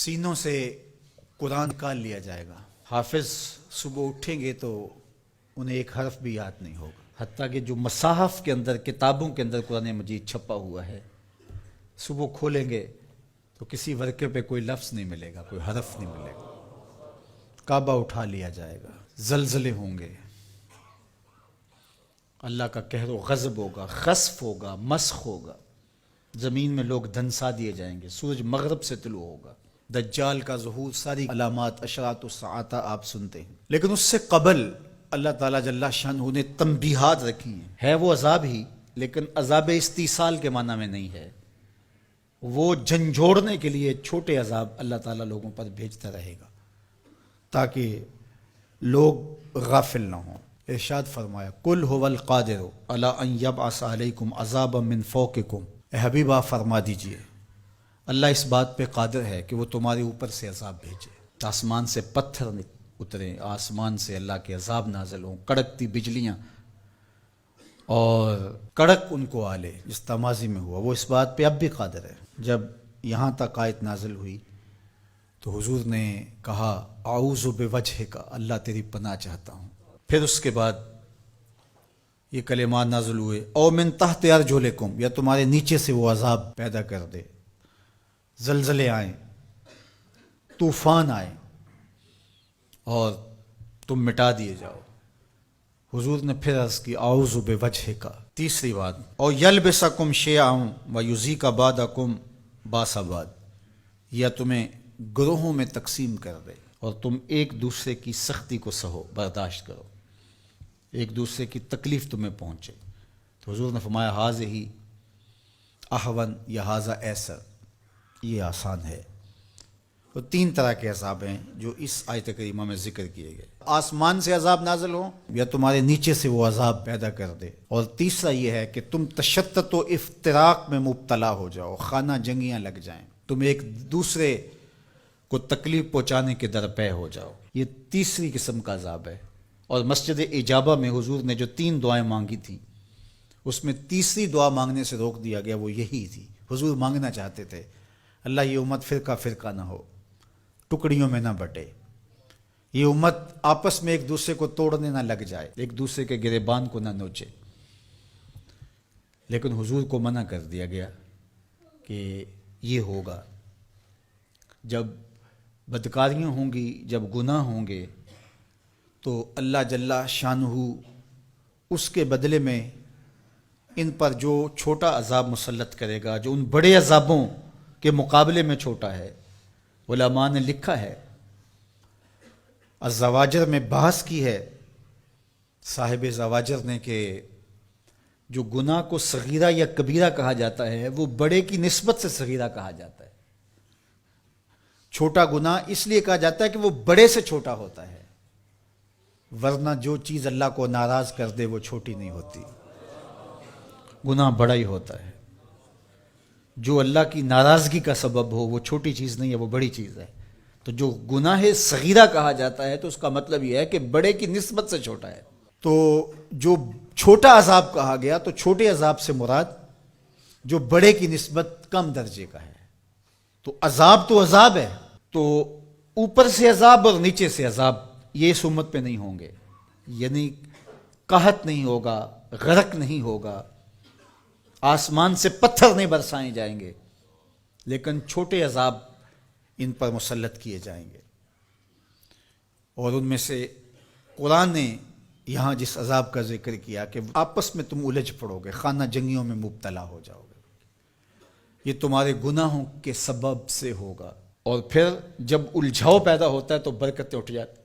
سینوں سے قرآن نکال لیا جائے گا. حافظ صبح اٹھیں گے تو انہیں ایک حرف بھی یاد نہیں ہوگا. حتیٰ کہ جو مصاحف کے اندر کتابوں کے اندر قرآن مجید چھپا ہوا ہے، صبح کھولیں گے تو کسی ورقے پہ کوئی لفظ نہیں ملے گا، کوئی حرف نہیں ملے گا. کعبہ اٹھا لیا جائے گا، زلزلے ہوں گے، اللہ کا قہر و غضب ہوگا، خسف ہوگا، مسخ ہوگا، زمین میں لوگ دھنسا دیے جائیں گے، سورج مغرب سے طلوع ہوگا، دجال کا ظہور، ساری علامات اشراط الساعہ آپ سنتے ہیں. لیکن اس سے قبل اللہ تعالیٰ جل شانہ نے تنبیہات رکھی ہیں. ہے وہ عذاب ہی، لیکن عذاب استیصال کے معنی میں نہیں ہے. وہ جھنجھوڑنے کے لیے چھوٹے عذاب اللہ تعالیٰ لوگوں پر بھیجتا رہے گا تاکہ لوگ غافل نہ ہوں. ارشاد فرمایا قل هو القادر علی ان یبعث علیکم عذابا من فوقکم. اے حبیب آپ فرما دیجئے اللہ اس بات پہ قادر ہے کہ وہ تمہارے اوپر سے عذاب بھیجے، آسمان سے پتھر اتریں، آسمان سے اللہ کے عذاب نازل ہوں، کڑکتی بجلیاں اور کڑک ان کو آلے، جس تمازی میں ہوا. وہ اس بات پہ اب بھی قادر ہے. جب یہاں تک آیت نازل ہوئی تو حضور نے کہا اعوذ بوجہک، اللہ تیری پناہ چاہتا ہوں. پھر اس کے بعد یہ کلمات نازل ہوئے او من تحت ارجلکم، یا تمہارے نیچے سے وہ عذاب پیدا کر دے، زلزلے آئیں، طوفان آئیں اور تم مٹا دیے جاؤ. حضور نے پھر عرض کی اعوذ بوجہک. تیسری بات او یلبسکم شیعا ویذیق بعضکم بأس بعض، یا تمہیں گروہوں میں تقسیم کر دے اور تم ایک دوسرے کی سختی کو سہو، برداشت کرو، ایک دوسرے کی تکلیف تمہیں پہنچے. تو حضور نے فرمایا ھذہ اھون یا ھذا ایسر، یہ آسان ہے. تو تین طرح کے عذاب ہیں جو اس آیت کریمہ میں ذکر کیے گئے. آسمان سے عذاب نازل ہو یا تمہارے نیچے سے وہ عذاب پیدا کر دے. اور تیسرا یہ ہے کہ تم تشتت و افتراق میں مبتلا ہو جاؤ، خانہ جنگیاں لگ جائیں، تم ایک دوسرے کو تکلیف پہنچانے کے درپے ہو جاؤ. یہ تیسری قسم کا عذاب ہے. اور مسجد اجابہ میں حضور نے جو 3 دعائیں مانگی تھیں اس میں تیسری دعا مانگنے سے روک دیا گیا، وہ یہی تھی. حضور مانگنا چاہتے تھے اللہ یہ امت فرقہ فرقہ نہ ہو، ٹکڑیوں میں نہ بٹے، یہ امت آپس میں ایک دوسرے کو توڑنے نہ لگ جائے، ایک دوسرے کے گریبان کو نہ نوچے. لیکن حضور کو منع کر دیا گیا کہ یہ ہوگا جب بدکاریاں ہوں گی، جب گناہ ہوں گے تو اللہ جل شانہ اس کے بدلے میں ان پر جو چھوٹا عذاب مسلط کرے گا، جو ان بڑے عذابوں کے مقابلے میں چھوٹا ہے. علماء نے لکھا ہے، الزواجر میں بحث کی ہے صاحب زواجر نے کہ جو گناہ کو صغیرہ یا کبیرہ کہا جاتا ہے وہ بڑے کی نسبت سے صغیرہ کہا جاتا ہے. چھوٹا گناہ اس لیے کہا جاتا ہے کہ وہ بڑے سے چھوٹا ہوتا ہے، ورنہ جو چیز اللہ کو ناراض کر دے وہ چھوٹی نہیں ہوتی، گناہ بڑا ہی ہوتا ہے. جو اللہ کی ناراضگی کا سبب ہو وہ چھوٹی چیز نہیں ہے، وہ بڑی چیز ہے. تو جو گناہ صغیرہ کہا جاتا ہے تو اس کا مطلب یہ ہے کہ بڑے کی نسبت سے چھوٹا ہے. تو جو چھوٹا عذاب کہا گیا تو چھوٹے عذاب سے مراد جو بڑے کی نسبت کم درجے کا ہے. تو عذاب ہے، تو اوپر سے عذاب اور نیچے سے عذاب یہ اس امت پہ نہیں ہوں گے. یعنی قحط نہیں ہوگا، غرق نہیں ہوگا، آسمان سے پتھر نہیں برسائے جائیں گے، لیکن چھوٹے عذاب ان پر مسلط کیے جائیں گے. اور ان میں سے قرآن نے یہاں جس عذاب کا ذکر کیا کہ آپس میں تم الجھ پڑو گے، خانہ جنگیوں میں مبتلا ہو جاؤ گے، یہ تمہارے گناہوں کے سبب سے ہوگا. اور پھر جب الجھاؤ پیدا ہوتا ہے تو برکتیں اٹھ جاتی